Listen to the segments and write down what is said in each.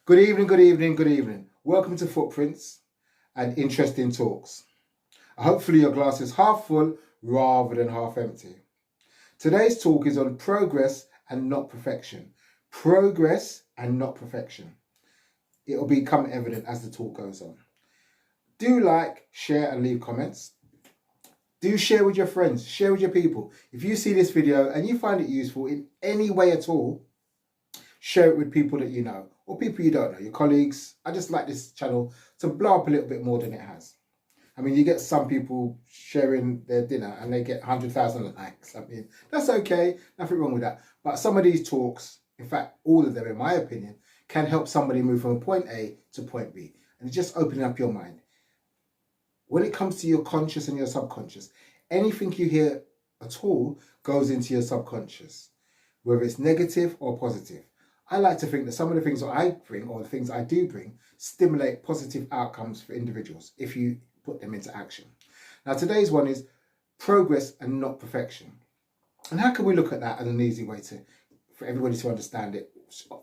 Good evening, good evening, good evening. Welcome to Footprints and Interesting Talks. Hopefully, your glass is half full rather than half empty. Today's talk is on progress and not perfection. Progress and not perfection. It will become evident as the talk goes on. Do like, share, and leave comments. Do share with your friends, share with your people. If you see this video and you find it useful in any way at all, share it with people that you know or people you don't know, your colleagues. I just like this channel to blow up a little bit more than it has. I mean, you get some people sharing their dinner and they get 100,000 likes. I mean, that's okay, nothing wrong with that. But some of these talks, in fact, all of them, in my opinion, can help somebody move from point A to point B. And it's just opening up your mind. When it comes to your conscious and your subconscious, anything you hear at all goes into your subconscious, whether it's negative or positive. I like to think that some of the things that I bring or the things I do bring stimulate positive outcomes for individuals if you put them into action. Now, today's one is progress and not perfection. And how can we look at that as an easy way for everybody to understand it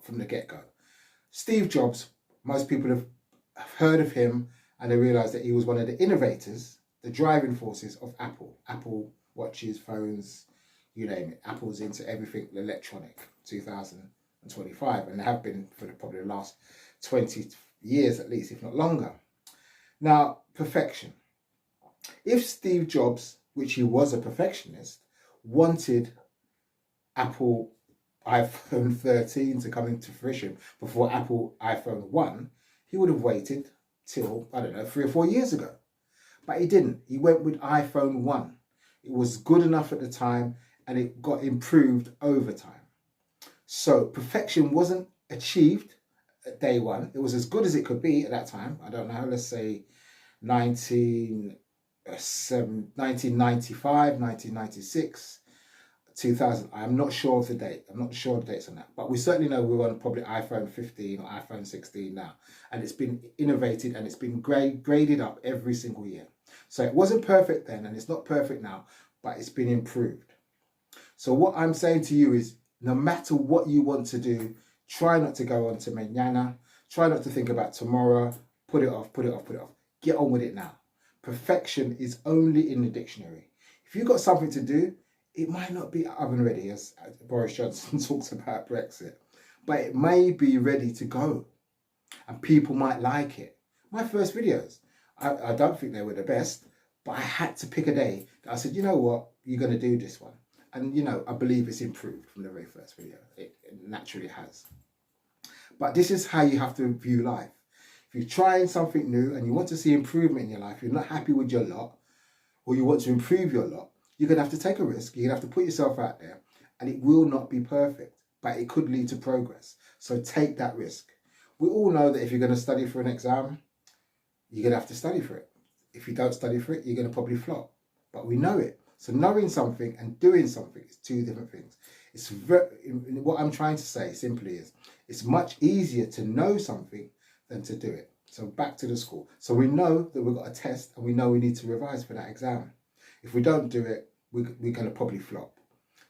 from the get-go? Steve Jobs, most people have heard of him and they realize that he was one of the innovators, the driving forces of Apple. Apple watches, phones, you name it. Apple's into everything electronic, 2025, and they have been for probably the last 20 years at least, if not longer. Now, perfection. If Steve Jobs, which he was a perfectionist, wanted Apple iPhone 13 to come into fruition before Apple iPhone 1, he would have waited till, 3 or 4 years ago. But he didn't. He went with iPhone 1. It was good enough at the time and it got improved over time. So perfection wasn't achieved at day one. It was as good as it could be at that time. I don't know, let's say 1995, 1996, 2000. I'm not sure of the date. I'm not sure of the dates on that. But we certainly know we're on probably iPhone 15 or iPhone 16 now. And it's been innovated and it's been graded up every single year. So it wasn't perfect then and it's not perfect now, but it's been improved. So what I'm saying to you is, no matter what you want to do, try not to go on to mañana. Try not to think about tomorrow. Put it off, put it off, put it off. Get on with it now. Perfection is only in the dictionary. If you've got something to do, it might not be oven ready, as Boris Johnson talks about Brexit, but it may be ready to go. And people might like it. My first videos, I don't think they were the best, but I had to pick a day that I said, you know what, you're going to do this one. And, I believe it's improved from the very first video. It naturally has. But this is how you have to view life. If you're trying something new and you want to see improvement in your life, you're not happy with your lot, or you want to improve your lot, you're going to have to take a risk. You're going to have to put yourself out there. And it will not be perfect, but it could lead to progress. So take that risk. We all know that if you're going to study for an exam, you're going to have to study for it. If you don't study for it, you're going to probably flop. But we know it. So knowing something and doing something is two different things. What I'm trying to say simply is, it's much easier to know something than to do it. So back to the school. So we know that we've got a test and we know we need to revise for that exam. If we don't do it, we're going to probably flop.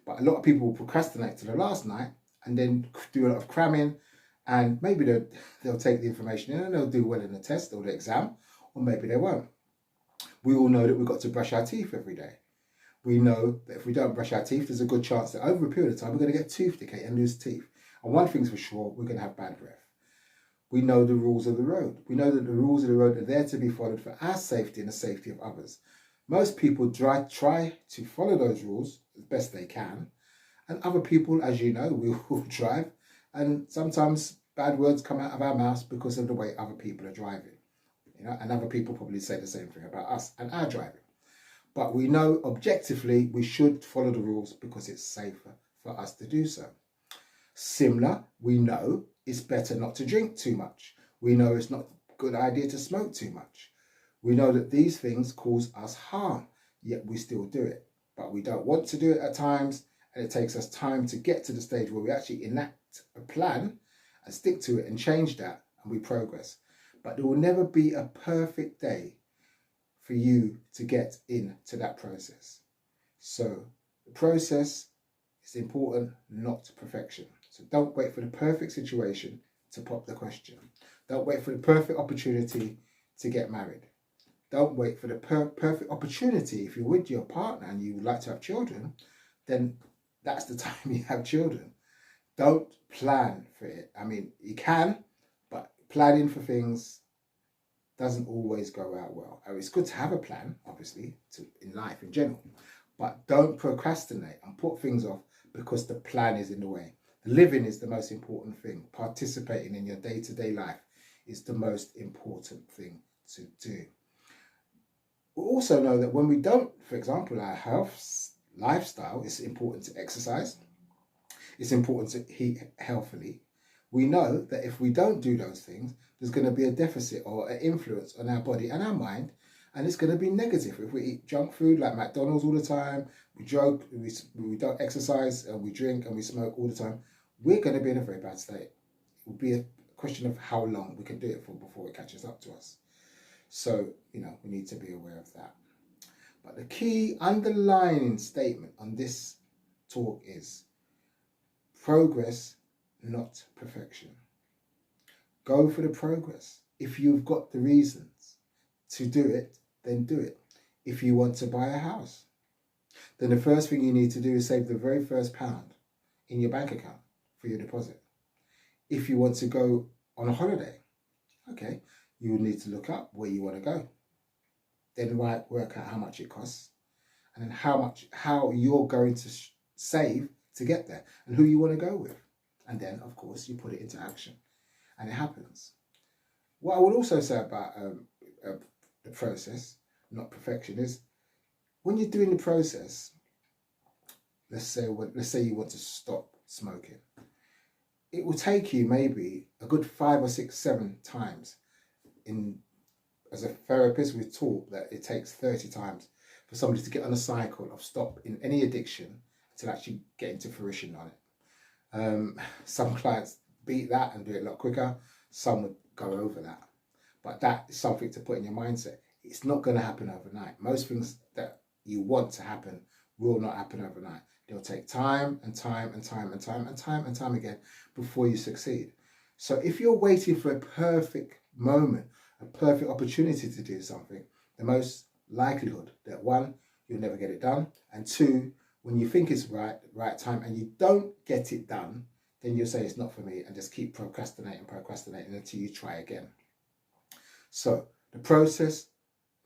But a lot of people will procrastinate to the last night and then do a lot of cramming, and maybe they'll take the information in and they'll do well in the test or the exam, or maybe they won't. We all know that we've got to brush our teeth every day. We know that if we don't brush our teeth, there's a good chance that over a period of time, we're going to get tooth decay and lose teeth. And one thing's for sure, we're going to have bad breath. We know the rules of the road. We know that the rules of the road are there to be followed for our safety and the safety of others. Most people try to follow those rules as best they can. And other people, as you know, we will drive. And sometimes bad words come out of our mouths because of the way other people are driving. And other people probably say the same thing about us and our driving. But we know objectively we should follow the rules because it's safer for us to do so. Similar, we know it's better not to drink too much. We know it's not a good idea to smoke too much. We know that these things cause us harm, yet we still do it. But we don't want to do it at times, and it takes us time to get to the stage where we actually enact a plan and stick to it and change that, and we progress. But there will never be a perfect day for you to get into that process. So the process is important, not perfection. So don't wait for the perfect situation. to pop the question. Don't wait for the perfect opportunity to get married. Don't wait for the perfect opportunity. If you're with your partner and you would like to have children, then that's the time you have children. Don't plan for it. I mean, you can, but planning for things doesn't always go out well. It's good to have a plan, obviously, in life in general, but don't procrastinate and put things off because the plan is in the way. Living is the most important thing. Participating in your day-to-day life is the most important thing to do. We also know that when we don't, for example, our health, lifestyle, it's important to exercise. It's important to eat healthily. We know that if we don't do those things, there's going to be a deficit or an influence on our body and our mind, and it's going to be negative. If we eat junk food like McDonald's all the time, we joke, we don't exercise, and we drink and we smoke all the time, we're going to be in a very bad state. It will be a question of how long we can do it for before it catches up to us. So, we need to be aware of that. But the key underlying statement on this talk is progress, not perfection. Go for the progress. If you've got the reasons to do it, then do it. If you want to buy a house, then the first thing you need to do is save the very first pound in your bank account for your deposit. If you want to go on a holiday, okay, you will need to look up where you want to go. Then work out how much it costs, and then how you're going to save to get there, and who you want to go with. And then, of course, you put it into action, and it happens. What I would also say about the process, not perfection, is when you're doing the process, let's say you want to stop smoking, it will take you maybe a good 5 or 6, 7 times. As a therapist, we're taught that it takes 30 times for somebody to get on a cycle of stop in any addiction to actually get into fruition on it. Some clients beat that and do it a lot quicker. Some would go over that. But that is something to put in your mindset. It's not going to happen overnight. Most things that you want to happen will not happen overnight. They'll take time and time and time and time and time and time again before you succeed. So if you're waiting for a perfect moment, a perfect opportunity to do something, the most likelihood that 1, you'll never get it done, and 2, when you think it's right time and you don't get it done, then you'll say it's not for me and just keep procrastinating until you try again. So the process,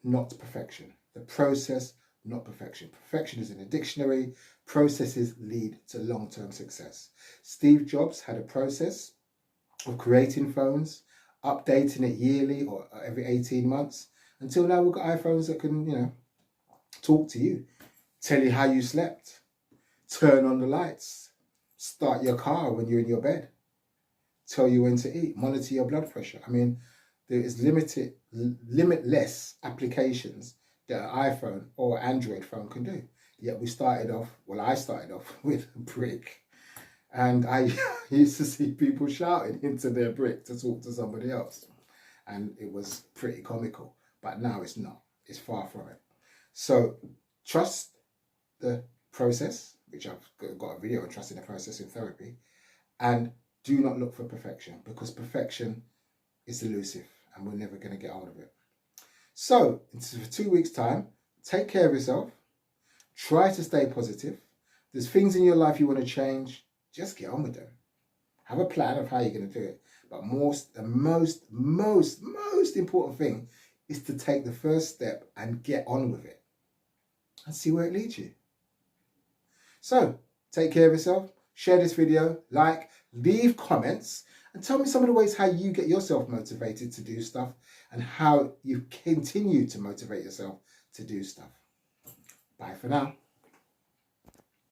not perfection. The process, not perfection. Perfection is in a dictionary. Processes lead to long-term success. Steve Jobs had a process of creating phones, updating it yearly or every 18 months, until now we've got iPhones that can, talk to you, tell you how you slept, turn on the lights, start your car when you're in your bed, tell you when to eat, monitor your blood pressure. I mean, there is limitless applications that an iPhone or Android phone can do. Yet I started off with a brick. And I used to see people shouting into their brick to talk to somebody else. And it was pretty comical. But now it's not. It's far from it. So trust the process, which I've got a video on trusting the process in therapy. And do not look for perfection, because perfection is elusive and we're never going to get hold of it. So for 2 weeks' time, take care of yourself. Try to stay positive. There's things in your life you want to change. Just get on with them. Have a plan of how you're going to do it. But the most important thing is to take the first step and get on with it and see where it leads you. So take care of yourself. Share this video, leave comments, and tell me some of the ways how you get yourself motivated to do stuff and how you continue to motivate yourself to do stuff. Bye for now.